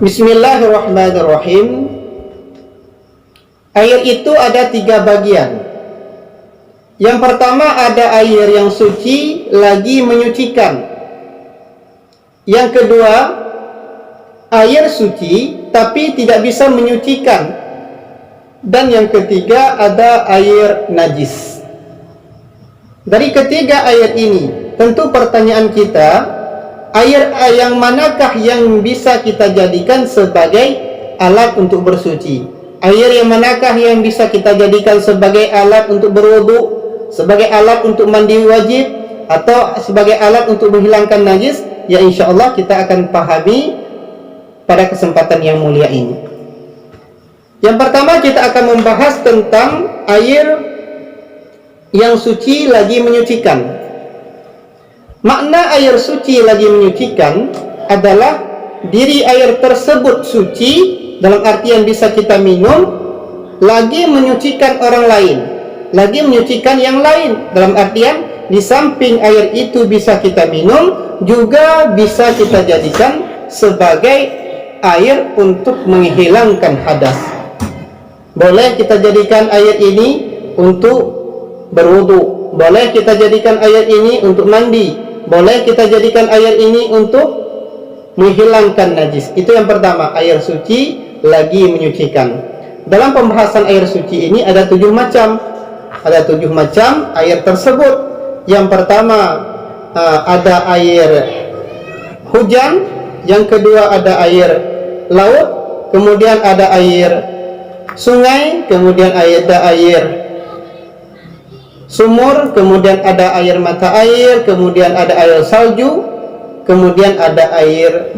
Bismillahirrahmanirrahim. Air itu ada 3 bagian. Yang pertama ada air yang suci lagi menyucikan. Yang kedua, air suci tapi tidak bisa menyucikan. Dan yang ketiga ada air najis. Dari ketiga air ini, tentu pertanyaan kita, air yang manakah yang bisa kita jadikan sebagai alat untuk bersuci? Air yang manakah yang bisa kita jadikan sebagai alat untuk berwudu, sebagai alat untuk mandi wajib, atau sebagai alat untuk menghilangkan najis? Ya, insya Allah kita akan pahami pada kesempatan yang mulia ini. Yang pertama kita akan membahas tentang air yang suci lagi menyucikan. Makna air suci lagi menyucikan adalah diri air tersebut suci dalam artian bisa kita minum, lagi menyucikan orang lain, lagi menyucikan yang lain dalam artian di samping air itu bisa kita minum, juga bisa kita jadikan sebagai air untuk menghilangkan hadas. Boleh kita jadikan air ini untuk berwudu, boleh kita jadikan air ini untuk mandi, boleh kita jadikan air ini untuk menghilangkan najis. Itu yang pertama, air suci lagi menyucikan. Dalam pembahasan air suci ini ada 7 macam. Ada 7 macam air tersebut. Yang pertama ada air hujan, yang kedua ada air laut, kemudian ada air sungai, kemudian ada air sumur, kemudian ada air mata air, kemudian ada air salju, kemudian ada air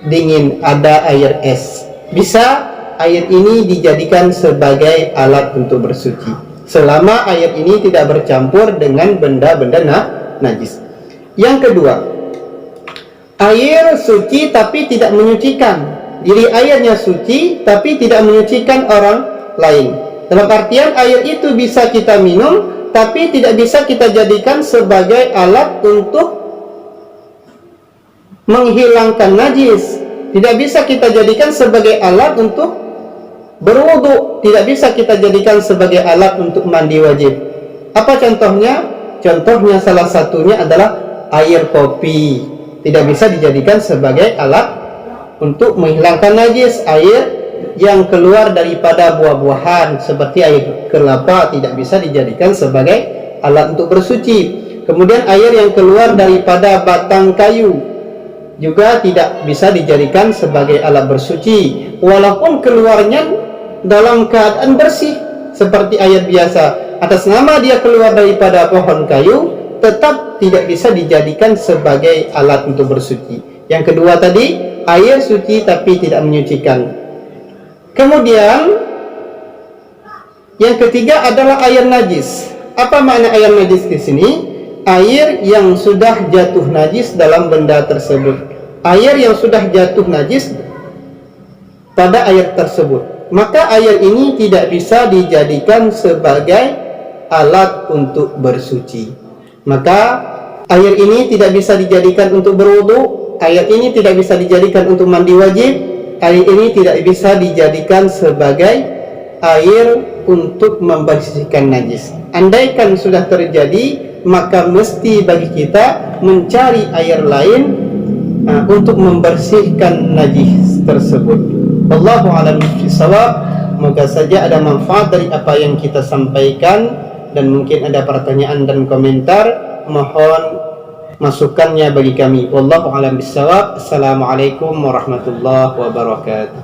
dingin, ada air es. Bisa air ini dijadikan sebagai alat untuk bersuci selama air ini tidak bercampur dengan benda-benda najis. Yang kedua, air suci tapi tidak menyucikan. Diri airnya suci tapi tidak menyucikan orang lain. Dalam artian air itu bisa kita minum tapi tidak bisa kita jadikan sebagai alat untuk menghilangkan najis. Tidak bisa kita jadikan sebagai alat untuk berwudu, tidak bisa kita jadikan sebagai alat untuk mandi wajib. Apa contohnya? Contohnya salah satunya adalah air kopi. Tidak bisa dijadikan sebagai alat untuk menghilangkan najis. Air yang keluar daripada buah-buahan seperti air kelapa tidak bisa dijadikan sebagai alat untuk bersuci. Kemudian air yang keluar daripada batang kayu juga tidak bisa dijadikan sebagai alat bersuci, walaupun keluarnya dalam keadaan bersih seperti air biasa. Atas nama dia keluar daripada pohon kayu, tetap tidak bisa dijadikan sebagai alat untuk bersuci. Yang kedua tadi, air suci tapi tidak menyucikan. Kemudian yang ketiga adalah air najis. Apa makna air najis di sini? Air yang sudah jatuh najis dalam benda tersebut. Air yang sudah jatuh najis pada air tersebut. Maka air ini tidak bisa dijadikan sebagai alat untuk bersuci. Maka air ini tidak bisa dijadikan untuk berwudu, air ini tidak bisa dijadikan untuk mandi wajib, air ini tidak bisa dijadikan sebagai air untuk membersihkan najis. Andaikan sudah terjadi, maka mesti bagi kita mencari air lain untuk membersihkan najis tersebut. Wallahu a'lam bishawab. Moga saja ada manfaat dari apa yang kita sampaikan, dan mungkin ada pertanyaan dan komentar, mohon masukannya bagi kami. Wallahu a'lam bishawab. Assalamualaikum warahmatullahi wabarakatuh.